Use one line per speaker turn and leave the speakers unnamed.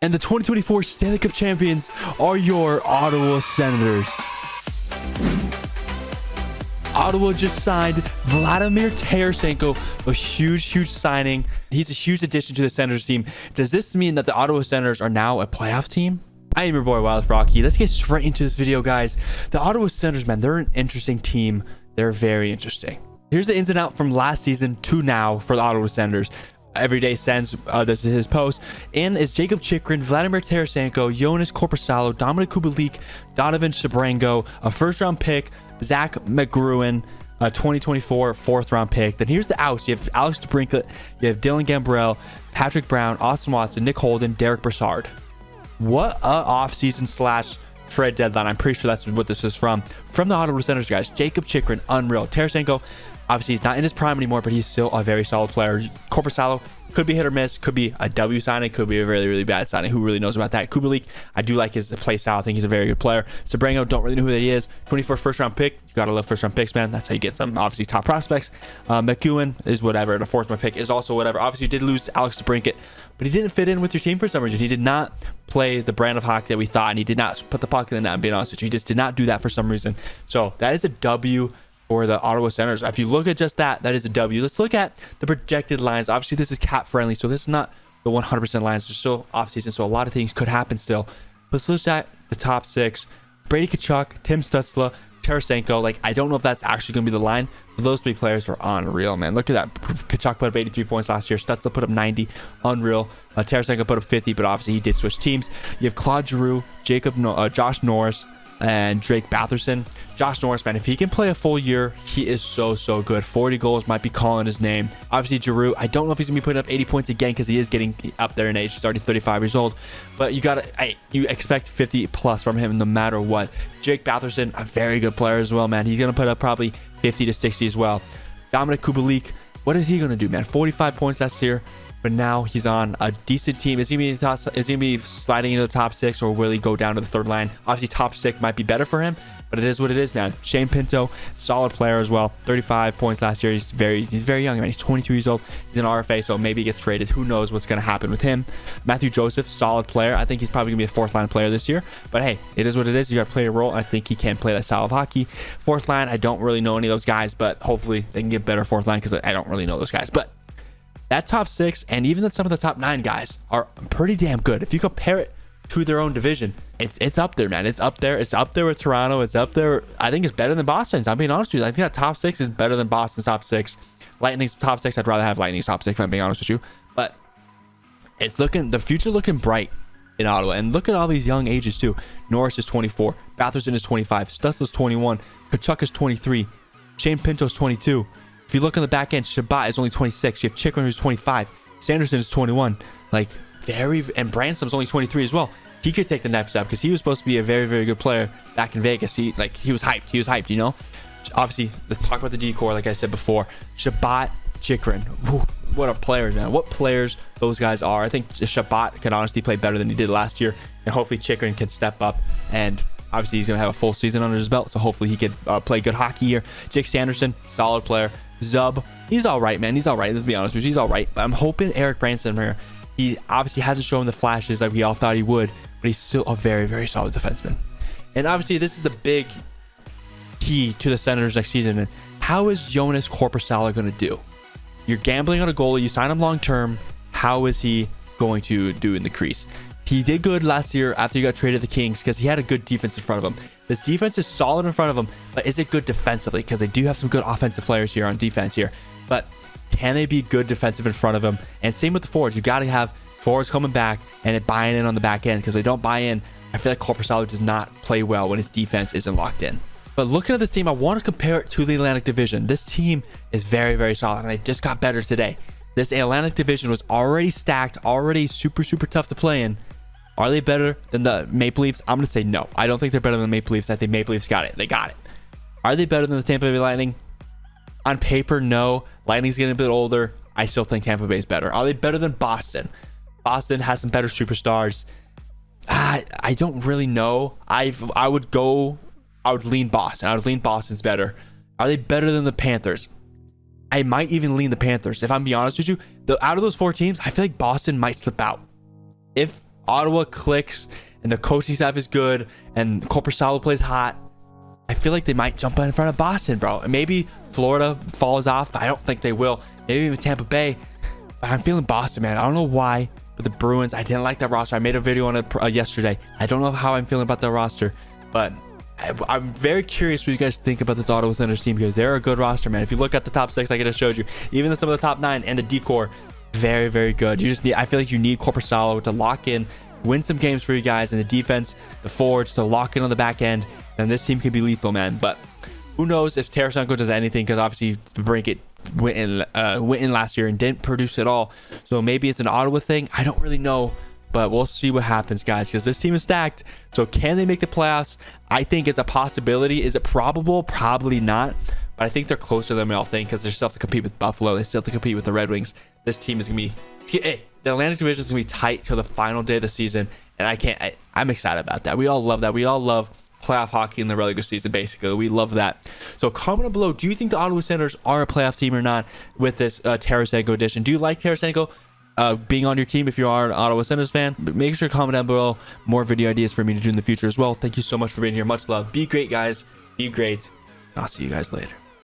And the 2024 Stanley Cup champions are your Ottawa Senators. Ottawa just signed Vladimir Tarasenko, a huge signing. He's a huge addition to the Senators team. Does this mean that the Ottawa Senators are now a playoff team? I am your boy Wild Rocky. Let's get straight into this video, guys. The Ottawa Senators, man, they're an interesting team. They're very interesting. Here's the ins and out from last season to now for the Ottawa Senators. Everyday Sens, this is his post. In is Jacob Chikrin, Vladimir Tarasenko, Jonas Korpisalo, Dominik Kubalik, Donovan Sabrango, a first-round pick, Zach McGruin, a 2024 fourth-round pick. Then here's the outs. You have Alex DeBrincat, you have Dylan Gambrell, Patrick Brown, Austin Watson, Nick Holden, Derek Brassard. What a offseason slash trade deadline. I'm pretty sure that's what this is from. From the Ottawa Senators, guys. Jacob Chikrin, unreal. Tarasenko, obviously he's not in his prime anymore, but he's still a very solid player. Korpisalo could be hit or miss, could be a W signing, could be a really bad signing. Who really knows about that? Kubalik, I do like his play style. I think he's a very good player. Sabrango, don't really know who that he is. 24 first round pick. You gotta love first round picks, man. That's how you get some obviously top prospects. McEwen is whatever. The fourth round pick is also whatever. Obviously you did lose Alex DeBrincat, but he didn't fit in with your team for some reason. He did not play the brand of hockey that we thought, and he did not put the puck in the net. I'm being honest with you, he just did not do that for some reason. So that is a W for the Ottawa Senators. If you look at just that is a W. Let's look at the projected lines. Obviously, this is cap friendly, so this is not the 100% lines. There's still offseason, so a lot of things could happen still. Let's look at the top six. Brady Tkachuk, Tim Stützle, Tarasenko. Like, I don't know if that's actually going to be the line, but those three players are unreal, man. Look at that. Tkachuk put up 83 points last year. Stützle put up 90. Unreal. Tarasenko put up 50, but obviously he did switch teams. You have Claude Giroux, Josh Norris, and Drake Batherson. Josh Norris, man, if he can play a full year, he is so good. 40 goals might be calling his name. Obviously, Giroux, I don't know if he's gonna be putting up 80 points again because he is getting up there in age. He's already 35 years old, but you expect 50 plus from him no matter what. Drake Batherson, a very good player as well, man. He's gonna put up probably 50 to 60 as well. Dominik Kubalik, what is he gonna do, man? 45 points last year, but now he's on a decent team. Is he gonna be sliding into the top six, or will he go down to the third line? Obviously, top six might be better for him, but it is what it is, man. Shane Pinto, solid player as well. 35 points last year. He's very young, man. He's 22 years old. He's an RFA, so maybe he gets traded. Who knows what's going to happen with him? Matthew Joseph, solid player. I think he's probably going to be a fourth line player this year. But hey, it is what it is. You got to play a role. I think he can play that style of hockey. Fourth line, I don't really know any of those guys, but hopefully they can get better fourth line because I don't really know those guys. But that top six and even some of the top nine guys are pretty damn good. If you compare it to their own division, it's up there, man. It's up there with Toronto. It's up there. I think it's better than Boston's. I'm being honest with you. I think that top six is better than Boston's top six. Lightning's top six, I'd rather have Lightning's top six, if I'm being honest with you. But the future looking bright in Ottawa. And look at all these young ages too. Norris is 24, Batherson is 25, Stützle's 21, Tkachuk is 23, Shane Pinto's 22. If you look on the back end, Shabbat is only 26. You have Chikrin, who's 25. Sanderson is 21. And Bransom's only 23 as well. He could take the next step because he was supposed to be a very good player back in Vegas. He was hyped, you know. Obviously, let's talk about the D-core. Like I said before, Shabbat, Chikrin, what a players, man. What players those guys are. I think Shabbat can honestly play better than he did last year, and hopefully Chikrin can step up. And obviously he's gonna have a full season under his belt, so hopefully he could play good hockey here. Jake Sanderson, solid player. Zub, he's all right, man. He's all right. Let's be honest with you, he's all right. But I'm hoping Erik Brannstrom here. He obviously hasn't shown the flashes like we all thought he would, but he's still a very solid defenseman. And obviously, this is the big key to the Senators next season. And how is Jonas Korpisalo going to do? You're gambling on a goalie. You sign him long term. How is he going to do in the crease? He did good last year after he got traded to the Kings because he had a good defense in front of him. This defense is solid in front of him, but is it good defensively? Because they do have some good offensive players here on defense here. But can they be good defensive in front of him? And same with the forwards. You got to have forwards coming back and buying in on the back end, because they don't buy in. I feel like Korpisalo does not play well when his defense isn't locked in. But looking at this team, I want to compare it to the Atlantic Division. This team is very solid, and they just got better today. This Atlantic Division was already stacked, already super tough to play in. Are they better than the Maple Leafs? I'm going to say no. I don't think they're better than the Maple Leafs. I think Maple Leafs got it. They got it. Are they better than the Tampa Bay Lightning? On paper, no. Lightning's getting a bit older. I still think Tampa Bay is better. Are they better than Boston? Boston has some better superstars. I don't really know. I would lean Boston. I would lean Boston's better. Are they better than the Panthers? I might even lean the Panthers. If I'm being honest with you, out of those four teams, I feel like Boston might slip out. If Ottawa clicks and the coaching staff is good and Korpisalo plays hot, I feel like they might jump in front of Boston, bro. And maybe Florida falls off. I don't think they will. Maybe even Tampa Bay. But I'm feeling Boston, man. I don't know why. But the Bruins, I didn't like that roster. I made a video on it yesterday. I don't know how I'm feeling about the roster, but I'm very curious what you guys think about this Ottawa Senators team, because they're a good roster, man. If you look at the top 6, like I just showed you, even some of the top 9 and the decor, very, very good. You just need, I feel like you need Korpisalo to lock in, win some games for you guys, and the defense, the forwards to lock in on the back end. Then this team can be lethal, man. But who knows if Tarasenko does anything, because obviously Brinkett went in last year and didn't produce at all. So maybe it's an Ottawa thing. I don't really know, but we'll see what happens, guys, because this team is stacked. So can they make the playoffs? I think it's a possibility. Is it probable? Probably not. But I think they're closer than we all think, because they still have to compete with Buffalo. They still have to compete with the Red Wings. This team is going to be... Hey, the Atlantic Division is going to be tight till the final day of the season. And I'm excited about that. We all love that. We all love playoff hockey in the regular season, basically. We love that. So comment down below, do you think the Ottawa Senators are a playoff team or not with this Tarasenko edition? Do you like Tarasenko being on your team if you are an Ottawa Senators fan? But make sure to comment down below more video ideas for me to do in the future as well. Thank you so much for being here. Much love. Be great, guys. Be great. I'll see you guys later.